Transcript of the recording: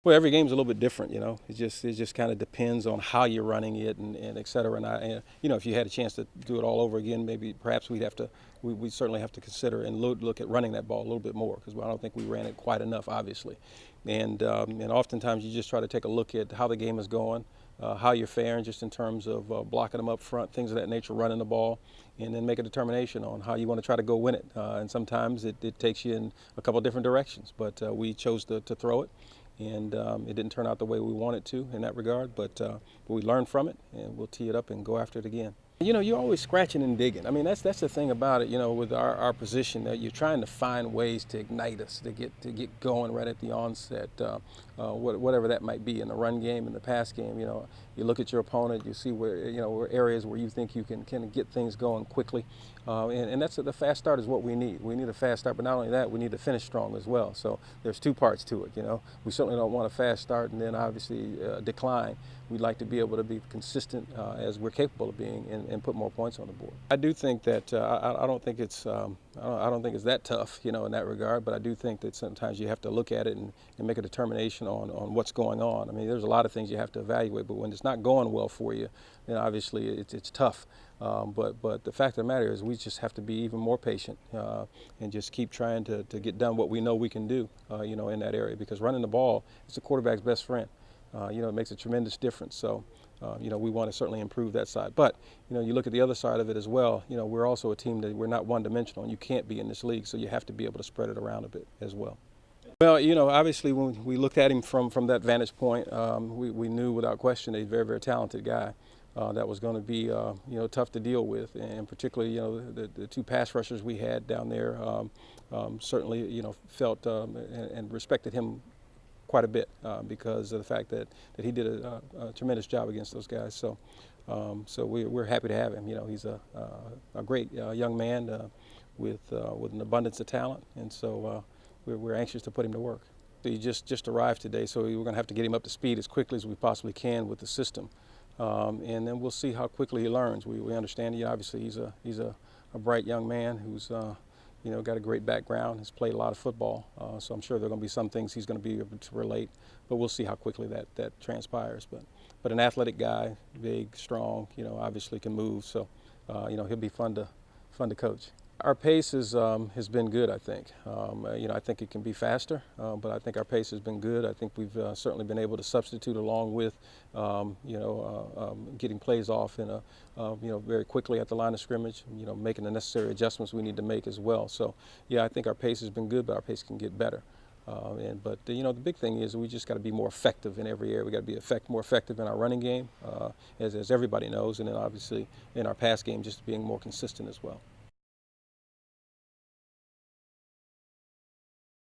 Well, every game's a little bit different, you know. It just kind of depends on how you're running it and et cetera. And you know, if you had a chance to do it all over again, maybe perhaps we certainly have to consider and look at running that ball a little bit more, because I don't think we ran it quite enough, obviously. And oftentimes you just try to take a look at how the game is going, how you're faring, just in terms of blocking them up front, things of that nature, running the ball, and then make a determination on how you want to try to go win it. And sometimes it takes you in a couple different directions, but we chose to throw it. And it didn't turn out the way we wanted to in that regard, but we learned from it, and we'll tee it up and go after it again. You know, you're always scratching and digging. I mean, that's the thing about it. You know, with our position, that you're trying to find ways to ignite us, to get going right at the onset, whatever that might be in the run game, in the pass game. You know, you look at your opponent, you see where areas where you think you can get things going quickly, and that's the fast start is what we need. We need a fast start, but not only that, we need to finish strong as well. So there's two parts to it. You know, we certainly don't want a fast start and then obviously decline. We'd like to be able to be consistent as we're capable of being, and put more points on the board. I do think that I don't think it's that tough, you know, in that regard. But I do think that sometimes you have to look at it and make a determination on what's going on. I mean, there's a lot of things you have to evaluate, but when it's not going well for you, then obviously it's tough. But the fact of the matter is, we just have to be even more patient and just keep trying to get done what we know we can do, you know, in that area, because running the ball is the quarterback's best friend. You know, it makes a tremendous difference. So, you know, we want to certainly improve that side. But, you know, you look at the other side of it as well. You know, we're also a team that we're not one-dimensional, and you can't be in this league, so you have to be able to spread it around a bit as well. Well, you know, obviously when we looked at him from that vantage point, we knew without question that he's a very, very talented guy. That was going to be, you know, tough to deal with, and particularly, you know, the two pass rushers we had down there certainly, you know, felt and respected him quite a bit because of the fact that he did a tremendous job against those guys. So, we're happy to have him. You know, he's a great young man with an abundance of talent, and so we're anxious to put him to work. He just arrived today, so we're going to have to get him up to speed as quickly as we possibly can with the system, and then we'll see how quickly he learns. We understand he obviously he's a bright young man who's you know, got a great background, has played a lot of football, so I'm sure there are going to be some things he's going to be able to relate, but we'll see how quickly that transpires. But an athletic guy, big, strong, you know, obviously can move, so you know, he'll be fun to coach. Our pace has been good, I think. You know, I think it can be faster, but I think our pace has been good. I think we've certainly been able to substitute along with, you know, getting plays off in you know, very quickly at the line of scrimmage. You know, making the necessary adjustments we need to make as well. So, yeah, I think our pace has been good, but our pace can get better. But you know, the big thing is we just got to be more effective in every area. We got to be more effective in our running game, as everybody knows, and then obviously in our pass game, just being more consistent as well.